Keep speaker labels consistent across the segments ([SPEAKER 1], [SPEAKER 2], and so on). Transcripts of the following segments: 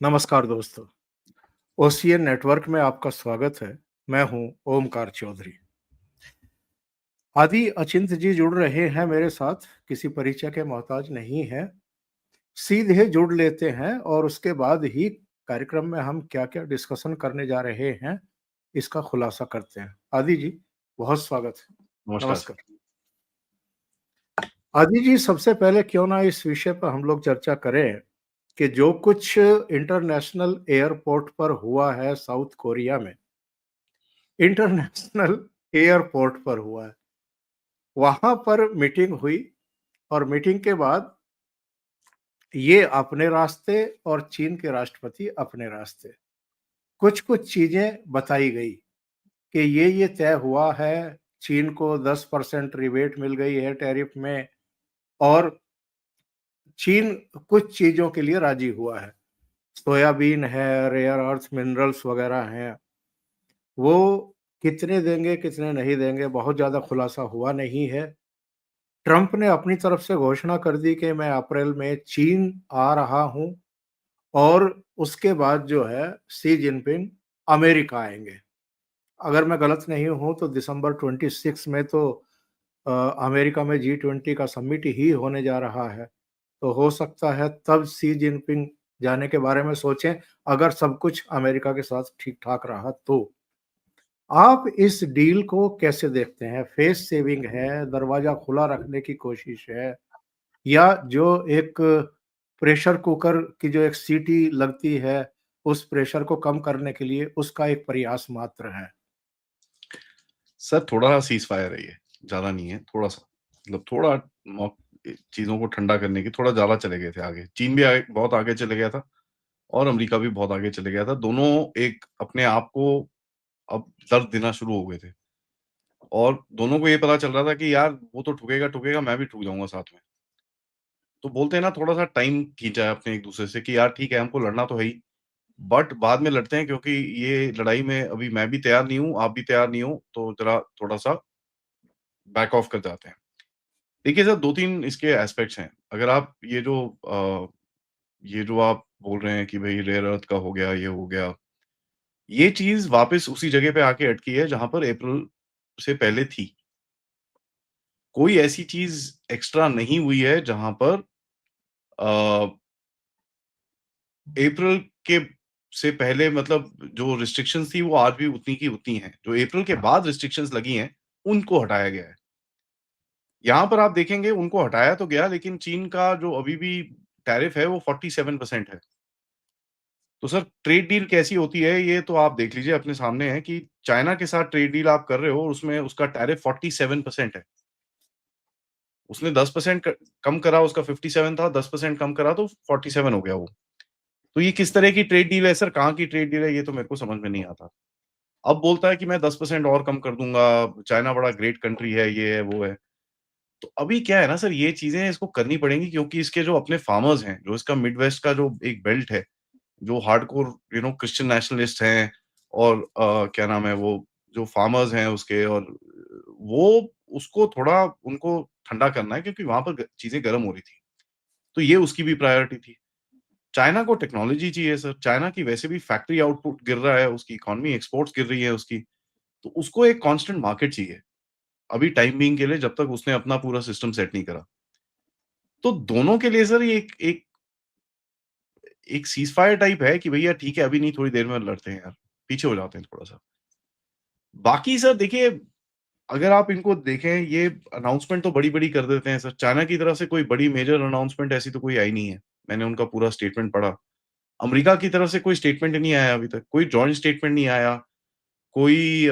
[SPEAKER 1] नमस्कार दोस्तों, ocean network में आपका स्वागत है। मैं हूं ओमकार चौधरी। आदि अचिंत जी जुड़ रहे हैं मेरे साथ, किसी परिचय के मोहताज नहीं है। सीधे जुड़ लेते हैं और उसके बाद ही कार्यक्रम में हम क्या-क्या डिस्कशन करने जा रहे हैं, इसका खुलासा करते हैं। आदि जी, बहुत स्वागत है।
[SPEAKER 2] नमस्कार
[SPEAKER 1] नमस्कार।
[SPEAKER 2] सर।
[SPEAKER 1] आदि जी, सबसे पहले क्यों ना इस विषय पर हम लोग चर्चा करें कि जो कुछ इंटरनेशनल एयरपोर्ट पर हुआ है साउथ कोरिया में, इंटरनेशनल एयरपोर्ट पर हुआ है। वहाँ पर मीटिंग हुई और मीटिंग के बाद ये अपने रास्ते और चीन के राष्ट्रपति अपने रास्ते। कुछ-कुछ चीज़ें बताई गई कि ये तय हुआ है, चीन को 10% रिबेट मिल गई है टैरिफ में और चीन कुछ चीज़ों के लिए राज़ी हुआ है। सोयाबीन है, रेयर अर्थ मिनरल्स वगैरह हैं, वो कितने देंगे, कितने नहीं देंगे, बहुत ज़्यादा खुलासा हुआ नहीं है। ट्रंप ने अपनी तरफ से घोषणा कर दी कि मैं अप्रैल में चीन आ रहा हूं और उसके बाद जो है शी जिनपिंग अमेरिका आएंगे। अगर मैं गलत नहीं हूं तो दिसंबर 26 में तो अमेरिका में G20 का समिट ही होने जा रहा है। तो हो सकता है तब शी जिनपिंग जाने के बारे में सोचें, अगर सब कुछ अमेरिका के साथ ठीक ठाक रहा तो। आप इस डील को कैसे देखते हैं? फेस सेविंग है, दरवाजा खुला रखने की कोशिश है, या जो एक प्रेशर कुकर की जो एक सीटी लगती है, उस प्रेशर को कम करने के लिए उसका एक प्रयास मात्र है?
[SPEAKER 2] सर थोड़ा सीज़फायर है ये, ज़्यादा नहीं है, थोड़ा-सा। मतलब थोड़ा मौ चीज़ों को ठंडा करने की थोड़ा ज़्यादा चले गए थे आगे। चीन भी आगे बहुत आगे चले गया था और अमेरिका भी बहुत आगे चले गया था। दोनों एक अपने आप को अब दर्द देना शुरू हो गए थे और दोनों को ये पता चल रहा था कि यार वो तो ठुकेगा, ठुकेगा, मैं भी ठुक जाऊँगा साथ में। तो बोलते हैं ना थोड़ा-सा टाइम खींचा है अपने एक-दूसरे से कि यार ठीक है, हमको लड़ना तो है ही, बट बाद में लड़ते हैं क्योंकि ये लड़ाई में अभी मैं भी तैयार नहीं हूँ, आप भी तैयार नहीं हो, तो ज़रा थोड़ा-सा बैक ऑफ कर जाते हैं। देखिए सर 2-3 इसके एस्पेक्ट्स हैं। अगर आप ये जो आप बोल रहे हैं कि भई रेयर अर्थ का हो गया, ये हो गया, ये चीज़ वापस उसी जगह पे आके अटकी है जहाँ पर अप्रैल से पहले थी। कोई ऐसी चीज़ एक्स्ट्रा नहीं हुई है जहाँ पर अ, अप्रैल के से पहले मतलब जो रिस्ट्रिक्शंस थी वो आज भी उतनी की उतनी हैं। जो अप्रैल के बाद रिस्ट्रिक्शंस लगी हैं, उनको हटाया गया है। यहाँ पर आप देखेंगे उनको हटाया तो गया लेकिन चीन का जो अभी भी टैरिफ है वो 47% है। तो सर ट्रेड डील कैसी होती है ये तो आप देख लीजिए अपने सामने है कि चाइना के साथ ट्रेड डील आप कर रहे हो उसमें उसका टैरिफ 47% है। उसने 10% क कम करा उसका 57 था 10% कम करा तो 47 हो गया वो। तो ये किस तरह की ट्रेड डील है सर? कहाँ की ट्रेड डील है ये तो मेरे को समझ में नहीं आता। अब बोलता है कि मैं 10% और कम कर दूँगा, चाइना बड़ा ग्रेट कंट्री है, ये है, वो है। तो अभी क्या है ना सर ये चीज़ें इसको करनी पड़ेंगी क्योंकि इसके जो अपने फार्मर्स हैं, जो इसका मिडवेस्ट का जो एक बेल्ट है, जो हार्डकोर क्रिश्चियन नेशनलिस्ट हैं और क्या नाम है वो जो फार्मर्स हैं उसके और वो उसको थोड़ा उनको ठंडा करना है क्योंकि वहाँ पर ग चीज़ें गरम हो रही थी। तो ये उसकी भी प्रायोरिटी थी। चाइना को टेक्नोलॉजी चाहिए सर, चाइना की वैसे भी फैक्ट्री आउटपुट गिर रहा है, उसकी इकोनॉमी एक्सपोर्ट्स गिर रही है उसकी, तो उसको एक कांस्टेंट मार्केट चाहिए। अभी टाइम बीइंग के लिए जब तक उसने अपना पूरा सिस्टम सेट नहीं करा। तो दोनों के लिए सर ये एक एक एक सीज़फायर टाइप है कि भैया ठीक है, अभी नहीं थोड़ी देर में लड़ते हैं यार, पीछे हो जाते हैं थोड़ा-सा। बाकी सर देखिए, अगर आप इनको देखें ये अनाउंसमेंट तो बड़ी-बड़ी कर देते हैं सर, चाइना की तरफ से कोई बड़ी मेजर अनाउंसमेंट ऐसी तो कोई आई नहीं है। मैंने उनका पूरा स्टेटमेंट पढ़ा। अमेरिका की तरफ से कोई स्टेटमेंट नहीं आया अभी तक, कोई जॉइंट स्टेटमेंट नहीं आया, कोई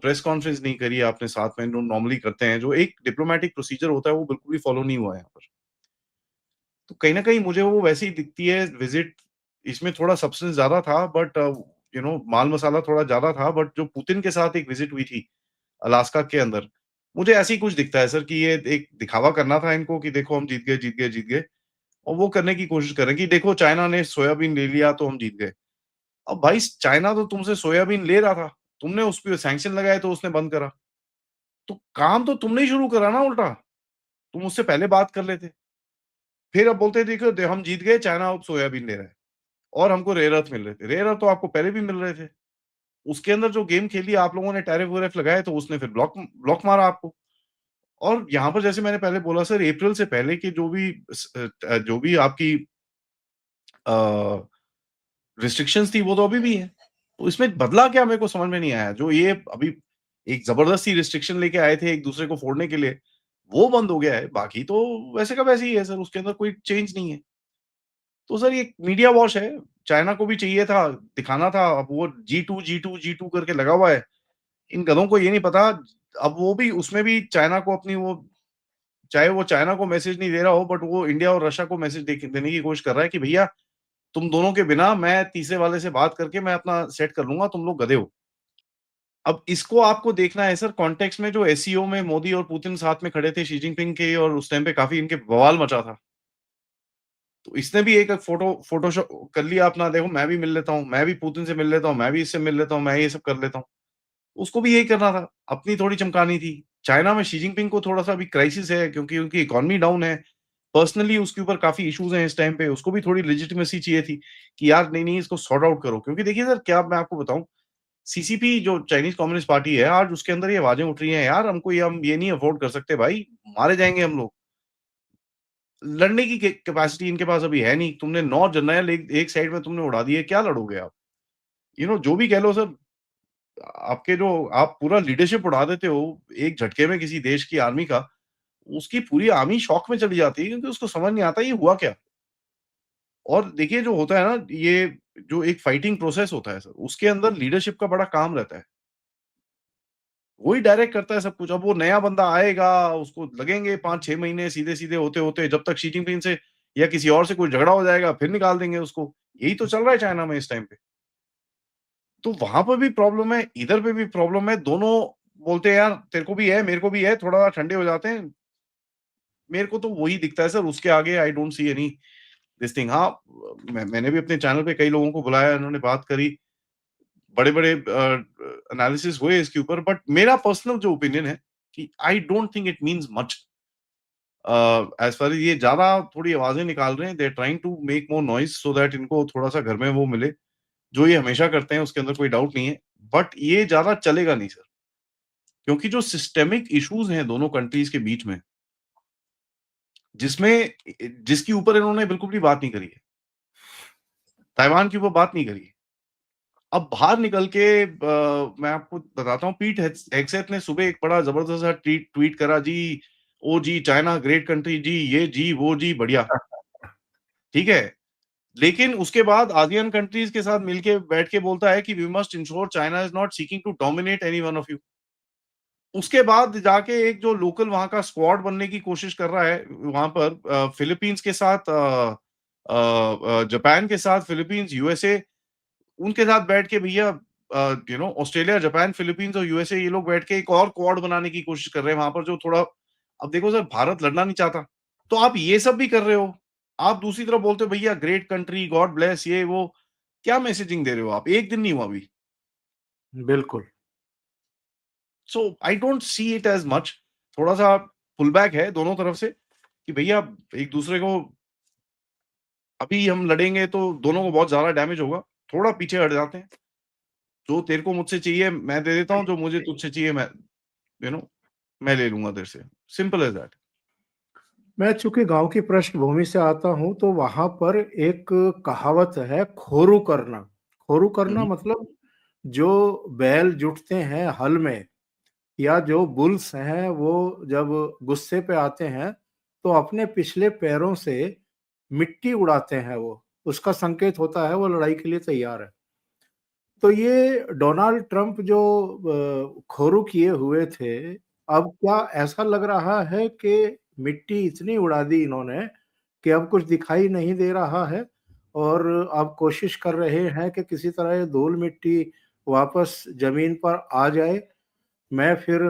[SPEAKER 2] प्रेस कॉन्फ्रेंस नहीं करी आपने साथ में जो नॉर्मली करते हैं, जो एक डिप्लोमैटिक प्रोसीजर होता है वो बिल्कुल भी फॉलो नहीं हुआ है यहाँ पर। तो कहीं न कहीं मुझे वो वैसे ही दिखती है विज़िट इसमें थोड़ा सब्सटेंस ज़्यादा था बट माल-मसाला थोड़ा ज़्यादा था बट जो पुतिन के साथ एक विज़िट हुई थी, अलास्का के अंदर, मुझे ऐसे ही कुछ दिखता है सर कि ये एक दिखावा करना था इनको कि देखो हम जीत गए, जीत गए, जीत गए और वो करने की कोशिश कर रहे हैं कि देखो चाइना ने सोयाबीन ले लिया तो हम जीत गए। अब भाई चाइना तो तुमसे सोयाबीन ले रहा था, तुमने उस पे सैंक्शन लगाए तो उसने बंद करा। तो काम तो तुमने ही शुरू करा ना उल्टा, तुम उससे पहले बात कर लेते। फिर अब बोलते हैं देखो हम जीत गए चाइना अब सोयाबीन ले रहा है। और हमको रेयर अर्थ मिल रहे थे। रेयर अर्थ तो आपको पहले भी मिल रहे थे। उसके अंदर जो गेम खेली आप लोगों ने, टैरिफ-वैरिफ लगाए, तो उसने फिर ब्लॉक ब्लॉक मारा आपको। और यहाँ पर जैसे मैंने पहले बोला सर, अप्रैल से पहले की जो भी आपकी अ, रिस्ट्रिक्शंस थी वो तो अभी भी है। तो इसमें बदला क्या मेरे को समझ में नहीं आया। जो ये अभी एक ज़बरदस्ती रिस्ट्रिक्शन लेके आए थे एक-दूसरे को फोड़ने के लिए, वो बंद हो गया है। बाकी तो वैसे का वैसे ही है सर, उसके अंदर कोई चेंज नहीं है। तो सर ये मीडिया वॉश है। चाइना को भी चाहिए था, दिखाना था। अब वो G2, G2, G2 करके लगा हुआ है। इन गधों को ये नहीं पता, अब वो भी उसमें भी चाइना को अपनी वो, चाहे वो चाइना को मैसेज नहीं दे रहा हो, बट वो इंडिया और रशिया को मैसेज देने की कोशिश कर रहा है कि भैया तुम दोनों के बिना मैं तीसरे वाले से बात करके मैं अपना सेट कर लूँगा, तुम लोग गधे हो। अब इसको आपको देखना है सर कॉन्टेक्स्ट में, जो एससीओ में मोदी और पुतिन साथ में खड़े थे शी जिनपिंग के, और उस टाइम पे काफ़ी इनके बवाल मचा था। तो इसने भी एक फ़ोटोशॉप कर लिया अपना, देखो मैं भी मिल लेता हूँ, मैं भी पुतिन से मिल लेता हूँ, मैं भी इससे मिल लेता हूँ, मैं ये सब कर लेता हूँ। उसको भी यही करना था, अपनी थोड़ी चमकानी थी। चाइना में शी जिनपिंग को थोड़ा-सा अभी क्राइसिस है, क्योंकि उनकी इकोनॉमी डाउन है। पर्सनली उसके ऊपर काफ़ी इश्यूज़ हैं इस टाइम पे, उसको भी थोड़ी लेजिटिमेसी चाहिए थी कि यार नहीं-नहीं इसको सॉर्ट आउट करो। क्योंकि देखिए सर, क्या मैं आपको बताऊँ, सीसीपी जो चाइनीज़ कम्युनिस्ट पार्टी है, आज उसके अंदर ये आवाज़ें उठ रही हैं, यार हमको ये, हम ये नहीं अफ़ोर्ड कर सकते भाई, मारे जाएँगे हम लोग। लड़ने की कैपेसिटी इनके पास अभी है नहीं। तुमने 9 जर्नैल एक एक साइड में तुमने उड़ा दिए, क्या लड़ोगे आप? जो भी कह लो सर, आपके जो आप पूरा लीडरशिप उड़ा देते हो एक झटके में किसी देश की आर्मी का, उसकी पूरी आर्मी शॉक में चली जाती है, क्योंकि उसको समझ नहीं आता ये हुआ क्या? और देखिए जो होता है ना, ये जो एक फाइटिंग प्रोसेस होता है सर, उसके अंदर लीडरशिप का बड़ा काम रहता है। वही डायरेक्ट करता है सब कुछ। अब वो नया बंदा आएगा, उसको लगेंगे 5-6 महीने सीधे-सीधे होते-होते, जब तक शी जिनपिंग से या किसी और से कोई झगड़ा हो जाएगा, फिर निकाल देंगे उसको। यही तो चल रहा है चाइना में इस टाइम पे। तो वहाँ पर भी प्रॉब्लम है, इधर पे भी प्रॉब्लम है, दोनों बोलते हैं यार तेरे को भी है, मेरे को भी है, थोड़ा ठंडे हो जाते हैं। मेरे को तो वही दिखता है सर, उसके आगे आई don't see any this thing. हाँ, मैंने भी अपने चैनल पे कई लोगों को बुलाया, उन्होंने बात करी, बड़े-बड़े एनालिसिस हुए इसके ऊपर, बट मेरा पर्सनल जो ओपिनियन है कि I don't think it means much. As far as ये ज़्यादा थोड़ी आवाज़ें निकाल रहे हैं, they are trying to make more noise so that इनको थोड़ा-सा घर में वो मिले, जो ये हमेशा करते हैं, उसके अंदर कोई डाउट नहीं है। बट ये ज़्यादा चलेगा नहीं सर, क्योंकि जो सिस्टेमिक इश्यूज़ हैं दोनों कंट्रीज़ के बीच में, जिसमें जिसके ऊपर इन्होंने बिल्कुल भी बात नहीं करी है, ताइवान के ऊपर बात नहीं करी है। अब बाहर निकल के मैं आपको बताता हूँ, पीट हेग्सेथ ने सुबह एक बड़ा ज़बरदस्त सा ट्वीट करा जी, "ओह जी, चाइना ग्रेट कंट्री जी, ये जी, वो जी, बढ़िया।" ठीक है? लेकिन उसके बाद आसियान कंट्रीज़ के साथ मिलके बैठ के बोलता है कि we must ensure China is not seeking to dominate any one of you. उसके बाद जाके एक जो लोकल वहाँ का स्क्वाड बनने की कोशिश कर रहा है, वहाँ पर फिलीपींस के साथ जापान के साथ फिलीपींस, यूएसए, उनके साथ बैठ के भैया ऑस्ट्रेलिया, जापान, फिलीपींस और यूएसए, ये लोग बैठ के एक और क्वाड बनाने की कोशिश कर रहे हैं वहाँ पर, जो थोड़ा, अब देखो सर, भारत लड़ना नहीं चाहता, तो आप ये सब भी कर रहे हो। आप दूसरी तरफ बोलते हो भैया ग्रेट कंट्री, गॉड ब्लेस, ये वो, क्या मैसेजिंग दे रहे हो आप? एक दिन नहीं हुआ अभी।
[SPEAKER 1] बिल्कुल।
[SPEAKER 2] So I don't see it as much. थोड़ा-सा पुल बैक है दोनों तरफ से कि भैया एक दूसरे को, अभी हम लड़ेंगे तो दोनों को बहुत ज़्यादा डैमेज होगा, थोड़ा पीछे हट जाते हैं। जो तेरे को मुझसे चाहिए मैं दे देता हूँ, जो मुझे तुझसे चाहिए मैं यू नो मैं ले लूँगा तेरे से। Simple as that.
[SPEAKER 1] मैं चूँकि गाँव की पृष्ठभूमि से आता हूँ, तो वहाँ पर एक कहावत है, खोरू करना। खोरू
[SPEAKER 2] हुँ,
[SPEAKER 1] करना
[SPEAKER 2] हुँ।
[SPEAKER 1] मतलब जो बैल जुटते हैं हल में, या जो बुल्स हैं वो जब गुस्से पे आते हैं, तो अपने पिछले पैरों से मिट्टी उड़ाते हैं वो। उसका संकेत होता है वो लड़ाई के लिए तैयार है। तो ये डोनाल्ड ट्रंप जो खोरू किए हुए थे, अब क्या ऐसा लग रहा है कि मिट्टी इतनी उड़ा दी इन्होंने कि अब कुछ दिखाई नहीं दे रहा है, और अब कोशिश कर रहे हैं कि किसी तरह ये धूल-मिट्टी वापस ज़मीन पर आ जाए। मैं फिर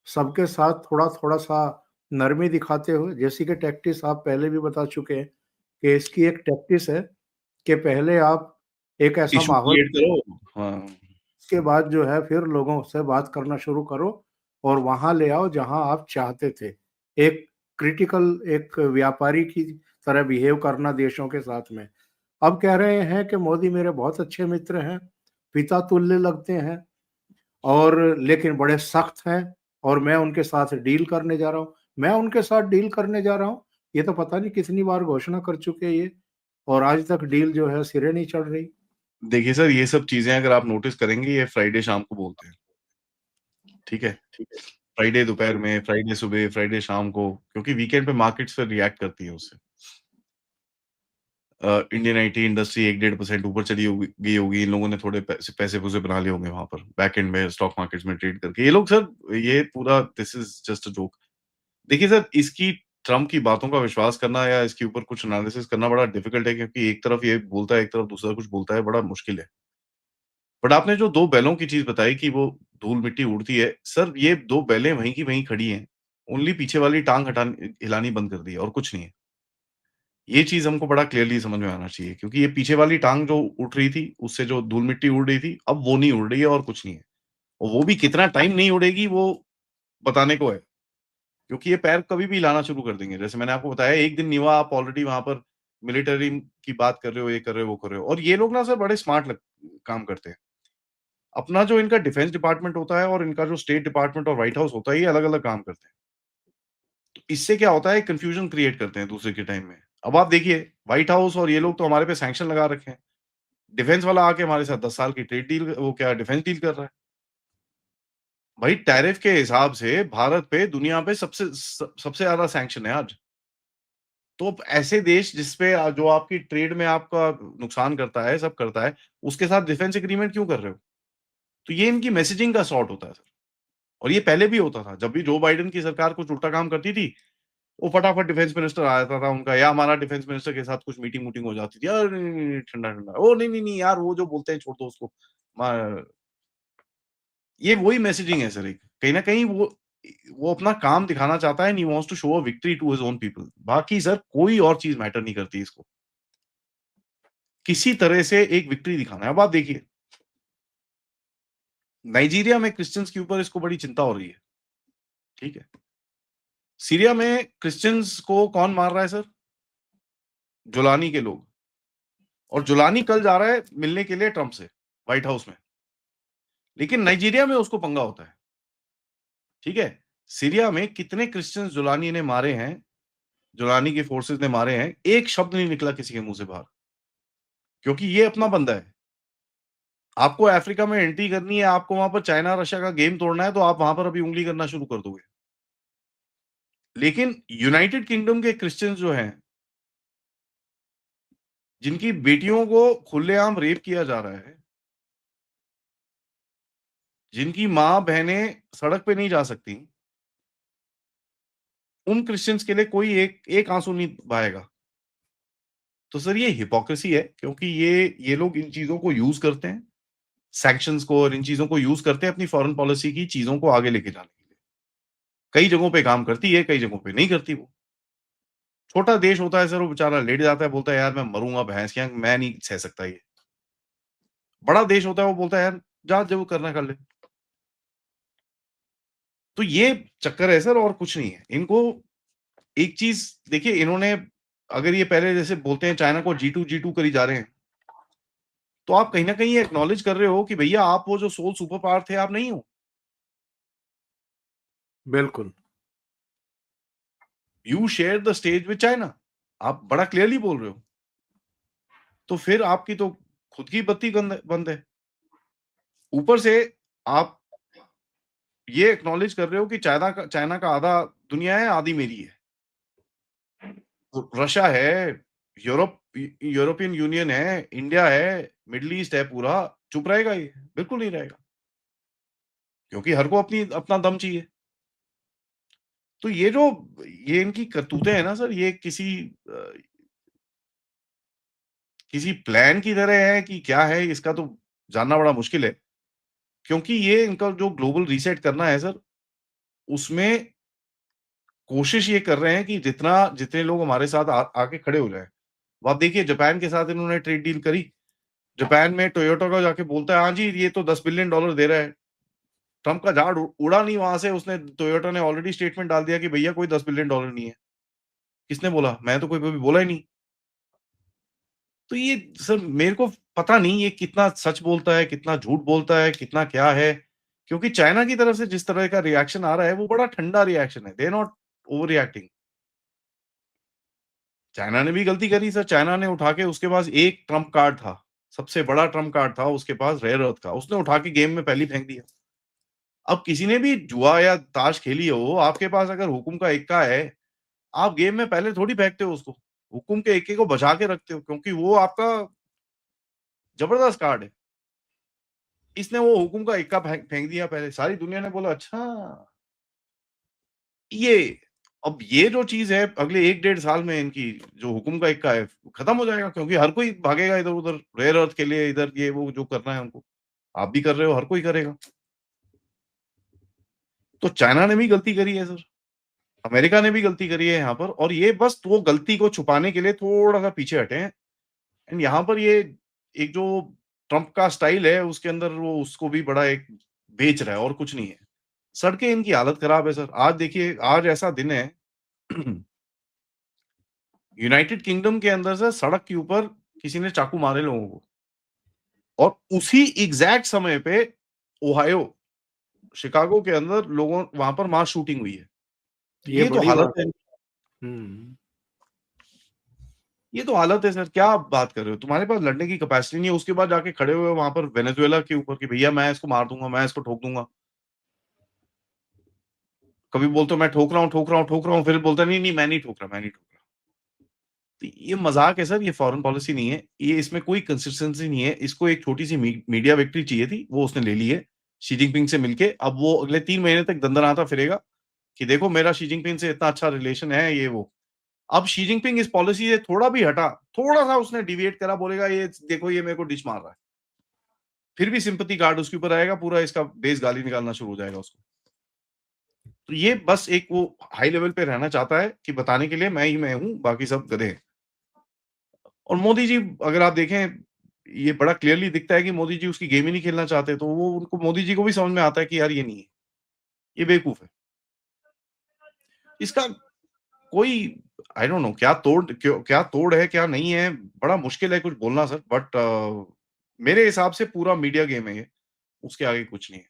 [SPEAKER 1] सबके साथ थोड़ा-थोड़ा सा नरमी दिखाते हुए, जैसे कि टैक्टिस आप पहले भी बता चुके हैं कि इसकी एक टैक्टिस है कि पहले आप एक ऐसा
[SPEAKER 2] इश्यू
[SPEAKER 1] माहौल,
[SPEAKER 2] क्रिएट करो। हाँ।
[SPEAKER 1] उसके बाद जो है फिर लोगों से बात करना शुरू करो और वहाँ ले आओ जहाँ आप चाहते थे। एक क्रिटिकल, एक व्यापारी की तरह बिहेव करना देशों के साथ में। अब कह रहे हैं कि मोदी मेरे बहुत अच्छे मित्र हैं, पिता तुल्य लगते हैं और लेकिन बड़े सख्त हैं और मैं उनके साथ डील करने जा रहा हूँ। मैं उनके साथ डील करने जा रहा हूँ, ये तो पता नहीं कितनी बार घोषणा कर चुके हैं ये और आज तक डील जो है सिरे नहीं चढ़ रही।
[SPEAKER 2] देखिए सर, ये सब चीज़ें अगर आप नोटिस करेंगे, ये फ्राइडे शाम को बोलते हैं, ठीक है? फ्राइडे दोपहर में, फ्राइडे सुबह, फ्राइडे शाम को, क्योंकि वीकेंड पे मार्केट्स फिर रिएक्ट करती है उससे। इंडियन आईटी इंडस्ट्री 1 डेढ़ % ऊपर चली होगी गई होगी, इन लोगों ने थोड़े पैसे-वूसे बना लिए होंगे वहाँ पर, बैक एंड में स्टॉक मार्केट्स में ट्रेड करके। ये लोग सर, ये पूरा this is just a joke. देखिए सर, इसकी ट्रम्प की बातों का विश्वास करना या इसके ऊपर कुछ एनालिसिस करना बड़ा डिफिकल्ट है, क्योंकि एक तरफ ये बोलता है, एक तरफ दूसरा कुछ बोलता है, बड़ा मुश्किल है। बट आपने जो 2 बैलों की चीज़ बताई कि वो धूल-मिट्टी उड़ती है, सर ये 2 बैलें वहीं की वहीं खड़ी हैं। ओनली पीछे वाली टाँग हिलानी बंद कर दी है और कुछ नहीं है। ये चीज़ हमको बड़ा क्लियरली समझ में आना चाहिए, क्योंकि ये पीछे वाली टाँग जो उठ रही थी, उससे जो धूल-मिट्टी उड़ रही थी, अब वो नहीं उड़ रही है और कुछ नहीं है। और वो भी कितना टाइम नहीं उड़ेगी, वो बताने को है। क्योंकि ये पैर कभी भी हिलाना शुरू कर देंगे। जैसे मैंने आपको बताया, एक दिन नहीं हुआ, आप ऑलरेडी वहाँ पर मिलिटरी की बात कर रहे हो, ये कर रहे हो, वो कर रहे हो। और ये लोग ना सर बड़े स्मार्ट काम करते हैं। अपना जो इनका डिफेंस डिपार्टमेंट होता है और इनका जो स्टेट डिपार्टमेंट और व्हाइट हाउस होता है, ये अलग-अलग काम करते हैं। तो इससे क्या होता है, कन्फ्यूजन क्रिएट करते हैं दूसरे के टाइम में। अब आप देखिए, व्हाइट हाउस और ये लोग तो हमारे पे सैंक्शन लगा रखे हैं। डिफेंस वाला आके हमारे साथ 10 साल की ट्रेड डील, वो क्या डिफेंस डील कर रहा है। भाई टैरिफ के हिसाब से भारत पे दुनिया पे सबसे ज़्यादा सैंक्शन है आज। तो अब ऐसे देश जिस पे जो आपकी ट्रेड में आपका नुकसान करता है, सब करता है, उसके साथ डिफेंस एग्रीमेंट क्यों कर रहे हो? तो ये इनकी मैसेजिंग का सॉर्ट होता है सर। और ये पहले भी होता था। जब भी जो बाइडेन की सरकार कुछ उल्टा काम करती थी, वो फटाफट डिफेंस मिनिस्टर आ जाता था उनका, या हमारा डिफेंस मिनिस्टर के साथ कुछ मीटिंग-वूटिंग हो जाती थी। अरे नहीं, नहीं, नहीं, ठंडा-ठंडा। ओह! नहीं, नहीं, नहीं यार, वो जो बोलते हैं छोड़ दो उसको। म ये वही मैसेजिंग है सर एक। कहीं न कहीं वो अपना काम दिखाना चाहता है, and he wants to show a victory to his own people. बाकी सर कोई और चीज़ मैटर नहीं करती इसको। किसी तरह से एक विक्ट्री दिखाना है। अब आप देखिए, नाइजीरिया में क्रिश्चियंस के ऊपर इसको बड़ी चिंता हो रही है, ठीक है? सीरिया में क्रिश्चियंस को कौन मार रहा है सर? जुलानी के लोग। और जुलानी कल जा रहा है मिलने के लिए ट्रम्प से, व्हाइट हाउस में। लेकिन नाइजीरिया में उसको पंगा होता है, ठीक है? सीरिया में कितने क्रिश्चियंस जुलानी ने मारे हैं, जुलानी की फोर्सेस ने मारे हैं, एक शब्द नहीं निकला किसी के मुँह से बाहर, क्योंकि ये अपना बंदा है। आपको अफ्रीका में एंट्री करनी है, आपको वहाँ पर चाइना, रशिया का गेम तोड़ना है, तो आप वहाँ पर अभी उँगली करना शुरू कर दोगे। लेकिन यूनाइटेड किंगडम के क्रिश्चियंस जो हैं, जिनकी बेटियों को खुलेआम रेप किया जा रहा है, जिनकी माँ-बहनें सड़क पे नहीं जा सकती, उन क्रिश्चियंस के लिए कोई एक आँसू नहीं बहाएगा। तो सर ये हिपोक्रेसी है, क्योंकि ये लोग इन चीज़ों को यूज़ करते हैं, सैंक्शंस को और इन चीज़ों को यूज़ करते हैं अपनी फॉरेन पॉलिसी की चीज़ों को आगे लेके जाने के लिए। कई जगहों पे काम करती है, कई जगहों पे नहीं करती वो। छोटा देश होता है सर, वो बेचारा लेट जाता है, बोलता है यार मैं मरूँगा भैंस की आँख, मैं नहीं सह सकता ये। बड़ा देश होता है, वो बोलता है यार जा जो करना है कर ले। तो ये चक्कर है सर और कुछ नहीं है। इनको एक चीज़ देखिए, इन्होंने अगर ये पहले जैसे बोलते हैं चाइना को जी टू करी जा रहे हैं, तो आप कहीं न कहीं ये एक्नॉलेज कर रहे हो कि भैया आप वो जो सोल सुपर पावर थे, आप नहीं हो।
[SPEAKER 1] बिल्कुल,
[SPEAKER 2] you share the stage with China. आप बड़ा क्लियरली बोल रहे हो। तो फिर आपकी तो खुद की बत्ती गंद बंद है। ऊपर से आप ये एक्नॉलेज कर रहे हो कि चाइना का आधा दुनिया है, आधी मेरी है। तो रशिया है, यूरोपियन यूनियन है, इंडिया है, मिडल ईस्ट है पूरा, चुप रहेगा ये? बिल्कुल नहीं रहेगा, क्योंकि हर को अपना दम चाहिए। तो ये इनकी करतूतें हैं ना सर, ये अ, किसी प्लान की तरह है कि क्या है, इसका तो जानना बड़ा मुश्किल है। क्योंकि ये इनका जो ग्लोबल रीसेट करना है सर, उसमें कोशिश ये कर रहे हैं कि जितने लोग हमारे साथ आके खड़े हो जाएँ। अब आप देखिए, जापान के साथ इन्होंने ट्रेड डील करी। जापान में टोयोटा का जाके बोलता है, हाँ जी, ये तो $10 बिलियन दे रहा है। ट्रम्प का झाड़ उड़ा नहीं वहाँ से, उसने टोयोटा ने ऑलरेडी स्टेटमेंट डाल दिया कि भैया कोई $10 बिलियन नहीं है। किसने बोला? मैं तो कोई कभी बोला ही नहीं। तो ये सर मेरे को पता नहीं ये कितना सच बोलता है, कितना झूठ बोलता है, कितना क्या है? क्योंकि चाइना की तरफ से जिस तरह का रिएक्शन आ रहा है, वो बड़ा ठंडा रिएक्शन है। They are not overreacting. China ने भी गलती करी सर, चाइना ने उठा के उसके पास एक ट्रम्प कार्ड था, सबसे बड़ा ट्रम्प कार्ड था उसके पास रेयर अर्थ का, उसने उठा के गेम में पहले ही फेंक दिया। अब किसी ने भी जुआ या ताश खेली हो, आपके पास अगर हुकुम का इक्का है, आप गेम में पहले थोड़ी फेंकते हो उसको। हुकुम के इक्के को बचा के रखते हो क्योंकि वो आपका जबरदस्त कार्ड है। इसने वो हुकुम का इक्का फेंक दिया पहले, सारी दुनिया ने बोला अच्छा, ये अब ये जो चीज़ है अगले 1 डेढ़ साल में इनकी जो हुकुम का इक्का है, खत्म हो जाएगा क्योंकि हर कोई भागेगा इधर-उधर रेयर अर्थ के लिए, इधर ये वो जो करना है उनको। आप भी कर रहे हो, हर कोई करेगा। तो चाइना ने भी गलती करी है सर, अमेरिका ने भी गलती करी है यहाँ पर और ये बस वो गलती को छुपाने के लिए थोड़ा-सा पीछे हटे हैं। एंड यहाँ पर ये एक जो ट्रम्प का स्टाइल है उसके अंदर वो उसको भी बड़ा एक बेच रहा है और कुछ नहीं है। सड़कें इनकी हालत खराब है सर। आज देखिए आज ऐसा दिन है यूनाइटेड किंगडम के अंदर से सड़क के ऊपर किसी ने चाकू मारे लोगों को और उसी एग्जैक्ट समय पे ओहायो, शिकागो के अंदर लोगों वहां पर मास शूटिंग हुई है।
[SPEAKER 1] ये
[SPEAKER 2] ये तो
[SPEAKER 1] बड़ी
[SPEAKER 2] हालत
[SPEAKER 1] बात
[SPEAKER 2] है,
[SPEAKER 1] है। हुँ।
[SPEAKER 2] ये तो हालत है सर, क्या आप बात कर रहे हो? तुम्हारे पास लड़ने की कैपेसिटी नहीं है, उसके बाद जाके खड़े हुए हो वहां पर वेनेजुएला के ऊपर कि भैया मैं इसको मार दूंगा, मैं इसको ठोक दूंगा। कभी बोलते हो मैं ठोक रहा हूँ, ठोक रहा हूँ, ठोक रहा हूँ, फिर बोलते नहीं, नहीं मैं नहीं ठोक रहा, मैं नहीं ठोक रहा। तो ये मज़ाक है सर, ये फॉरेन पॉलिसी नहीं है। ये इसमें कोई कंसिस्टेंसी नहीं है। इसको एक छोटी-सी मीडिया विक्ट्री चाहिए थी, वो उसने ले ली है, शी जिनपिंग से मिलके। अब वो अगले 3 महीने तक दंदनाता फिरेगा कि देखो मेरा शी जिनपिंग से इतना अच्छा रिलेशन है, ये वो। अब शी जिनपिंग इस पॉलिसी से थोड़ा भी हटा, थोड़ा-सा उसने डेविएट करा, बोलेगा ये देखो ये मेरे को डिश मार रहा है। फिर भी सिम्पैथी कार्ड उसके ऊपर आएगा, पूरा इसका बेस गाली निकालना शुरू हो जाएगा उसको। तो ये बस एक वो हाई लेवल पे रहना चाहता है कि बताने के लिए मैं ही मैं हूँ, बाकी सब गधे हैं। और मोदी जी अगर आप देखें, ये बड़ा क्लियरली दिखता है कि मोदी जी उसकी गेम ही नहीं खेलना चाहते, तो वो उनको मोदी जी को भी समझ में आता है कि यार ये नहीं है, ये बेवकूफ है। इसका कोई आई डोंट नो क्या तोड़ है, क्या नहीं है, बड़ा मुश्किल है कुछ बोलना सर बट मेरे हिसाब से पूरा मीडिया गेम है ये, उसके आगे कुछ नहीं है।